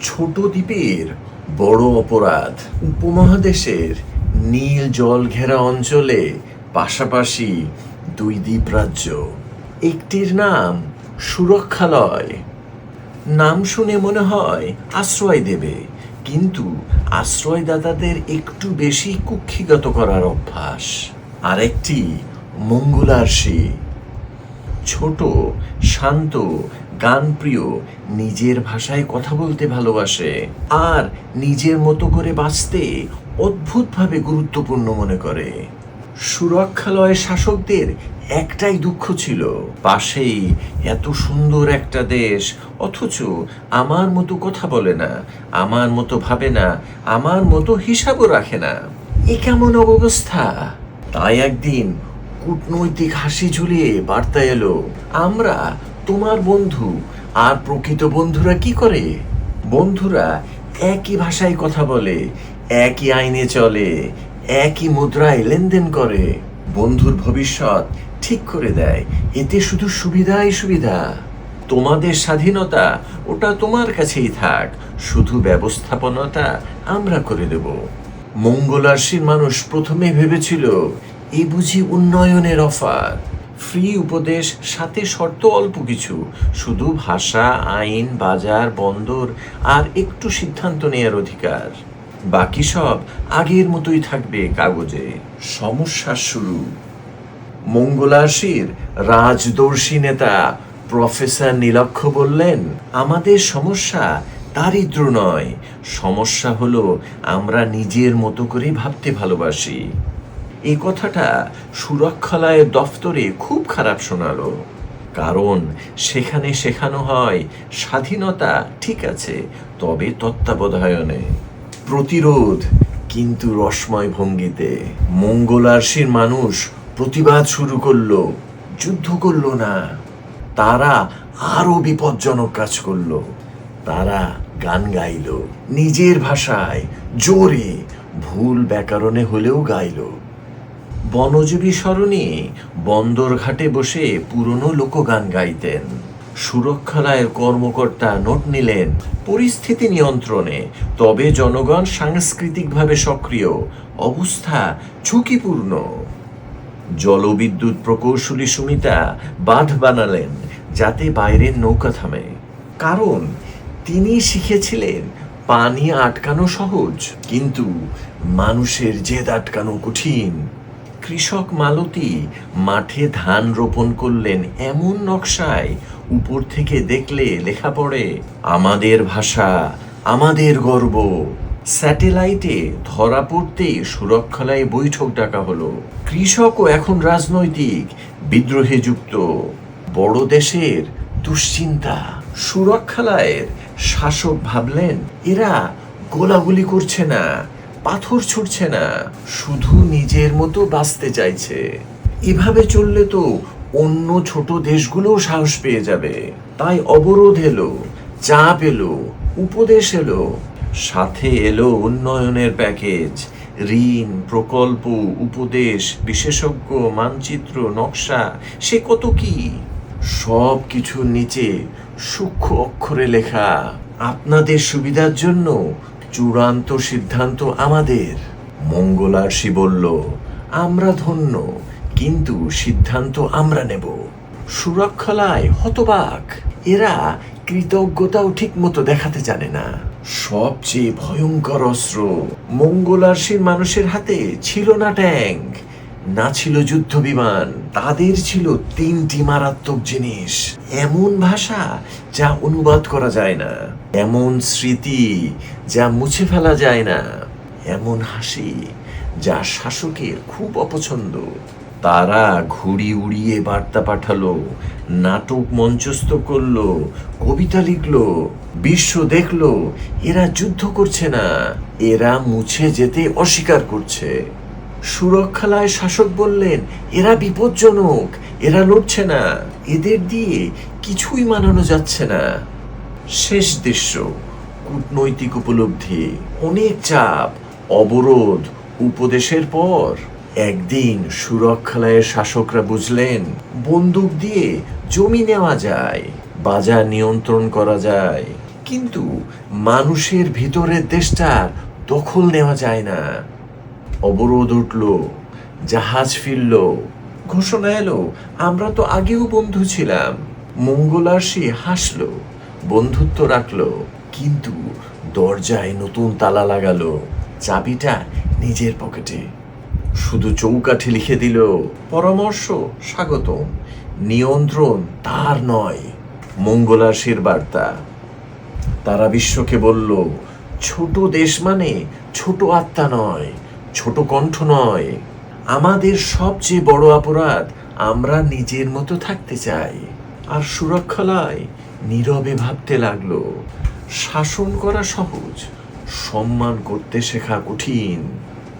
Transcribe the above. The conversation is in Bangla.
ছোট দ্বীপের বড় অপরাধ। উপমহাদেশের নীল জল ঘেরা অঞ্চলে পাশাপাশি দুই দ্বীপরাজ্য। একটির নাম সুরক্ষালয়। নাম শুনে মনে হয় আশ্রয় দেবে, কিন্তু আশ্রয়দাতাদের একটু বেশি কুক্ষিগত করার অভ্যাস। আরেকটি মঙ্গলার্সি, ছোট, শান্ত, গানপ্রিয়, নিজের ভাষায় কথা বলতে ভালোবাসে আর নিজের মতো করে বাঁচতে অদ্ভুতভাবে গুরুত্বপূর্ণ মনে করে। সুরক্ষালয় শাসকদের একটাই দুঃখ ছিল, পাশেই এত সুন্দর একটা দেশ, অথচ আমার মতো কথা বলে না, আমার মতো ভাবে না, আমার মতো হিসাবও রাখে না। এ কেমন অবস্থা? তাই একদিন কূটনৈতিক হাসি ঝুলিয়ে বার্তা এলো, আমরা তোমার বন্ধু। আর প্রকৃত বন্ধুরা কি করে? বন্ধুরা একই ভাষায় কথা বলে, একই আইনে চলে, একই মুদ্রায় লেনদেন করে, বন্ধুর ভবিষ্যৎ ঠিক করে দেয়। এতে শুধু সুবিধাই সুবিধা। তোমাদের স্বাধীনতা ওটা তোমার কাছেই থাক, শুধু ব্যবস্থাপনাটা আমরা করে দেব। মঙ্গলার্সির মানুষ প্রথমে ভেবেছিল এ বুঝি উন্নয়নের অফার, ফ্রি উপদেশ, সাথে শর্ত অল্প কিছু, শুধু ভাষা, আইন, বাজার, বন্দর আর একটু সিদ্ধান্ত নেয়ার অধিকার। বাকি সব আগের মতোই থাকবে কাগজে। সমস্যা শুরু। মঙ্গলার্সির রাজদর্শী নেতা প্রফেসর নীলক্ষ বললেন, আমাদের সমস্যা দারিদ্র নয়, সমস্যা হলো আমরা নিজের মতো করে ভাবতে ভালোবাসি। এই কথাটা সুরক্ষালয়ের দফতরে খুব খারাপ শোনালো, কারণ সেখানে শেখানো হয় স্বাধীনতা ঠিক আছে, তবে তত্ত্বাবধায়নে। প্রতিরোধ, কিন্তু রসময় ভঙ্গিতে। মঙ্গলার্সির মানুষ প্রতিবাদ শুরু করলো, যুদ্ধ করলো না, তারা আরো বিপজ্জনক কাজ করলো। তারা গান গাইল, নিজের ভাষায়, জোরে, ভুল ব্যাকরণে হলেও গাইল। বনজীবী সরণি বন্দরঘাটে বসে পুরনো লোকগান গাইতেন। সুরক্ষালয়ের কর্মকর্তা নোট নিলেন, পরিস্থিতি নিয়ন্ত্রণে, তবে জনগণ সাংস্কৃতিকভাবে সক্রিয়, অবস্থা ঝুঁকিপূর্ণ। জলবিদ্যুৎ প্রকৌশলী সুমিতা বাঁধ বানালেন যাতে বাইরের নৌকা থামে, কারণ তিনি শিখেছিলেন পানি আটকানো সহজ, কিন্তু মানুষের জেদ আটকানো কঠিন। কৃষক মালতী মাঠে ধান রোপণ করলেন এমন নকশায় উপর থেকে দেখলে লেখা পড়ে, আমাদের ভাষা, আমাদের গর্ব। স্যাটেলাইটে ধরা পড়তেই সুরক্ষালয়ে বৈঠক ডাকা হলো। কৃষকও এখন রাজনৈতিক বিদ্রোহে যুক্ত। বড় দেশের দুশ্চিন্তা। সুরক্ষালয়ের শাসক ভাবলেন, এরা গোলাগুলি করছে না, পাথর ছুটছে না, শুধু নিজের মতো বাঁচতে চাইছে। এভাবে চললে তো অন্য ছোট দেশগুলোও সাহস পেয়ে যাবে। তাই অবরোধ এলো, চাপ এলো, উপদেশ এলো, সাথে এলো উন্নয়নের প্যাকেজ, ঋণ, প্রকল্প, উপদেশ, বিশেষজ্ঞ, মানচিত্র, নকশা, সে কত কি। সব কিছুর নিচে সূক্ষ্ম অক্ষরে লেখা, আপনাদের সুবিধার জন্য চূড়ান্ত সিদ্ধান্ত আমাদের। মঙ্গলার্সি বলল, আমরা ধন্য, কিন্তু সিদ্ধান্ত আমরা নেব। সুরক্ষালয় হতবাক, এরা কৃতজ্ঞতাও ঠিক মতো দেখাতে জানে না। সবচেয়ে ভয়ঙ্কর অস্ত্র, মঙ্গলার্সির মানুষের হাতে ছিল না ট্যাঙ্ক, না ছিল যুদ্ধ বিমান, তাদের ছিল তিনটি মারাত্মক জিনিস, এমন ভাষা যা অনুবাদ করা যায় না, এমন স্মৃতি যা মুছে ফেলা যায় না, এমন হাসি যা শাসকের খুব অপছন্দ। তারা ঘুড়ি উড়িয়ে বার্তা পাঠালো, নাটক মঞ্চস্থ করলো, কবিতা লিখলো, বিশ্ব দেখলো এরা যুদ্ধ করছে না, এরা মুছে যেতে অস্বীকার করছে। সুরক্ষালয় শাসক বললেন, এরা বিপজ্জনক, এরা লড়ছে না, এদের দিয়ে কিছুই মানানো যাচ্ছে না। শেষ দৃশ্য, কূটনৈতিক উপলব্ধি, অনেক চাপ, অবরোধ, উপদেশের পর একদিন সুরক্ষালয়ের শাসকরা বুঝলেন, বন্দুক দিয়ে জমি নেওয়া যায়, বাজার নিয়ন্ত্রণ করা যায়, কিন্তু মানুষের ভিতরের দেশটার দখল নেওয়া যায় না। অবরোধ উঠল, জাহাজ ফিরল, ঘোষণা এলো আমরা তো আগেও বন্ধু ছিলাম। মঙ্গলার্ষি হাসলো, বন্ধুত্ব রাখলো, কিন্তু দরজায় নতুন তালা লাগালো, চাবিটা নিজের পকেটে। শুধু চৌকাঠে লিখে দিল, পরামর্শ স্বাগতম, নিয়ন্ত্রণ তার নয়। মঙ্গলার্ষির বার্তা। তারা বিশ্বকে বলল, ছোট দেশ মানে ছোট আত্মা নয়, ছোট কণ্ঠ নয়। আমাদের সবচেয়ে বড় অপরাধ আমরা নিজের মতো থাকতে চাই। আর সুরক্ষালয় নীরবে ভাবতে লাগলো, শাসন করা সহজ, সম্মান করতে শেখা কঠিন।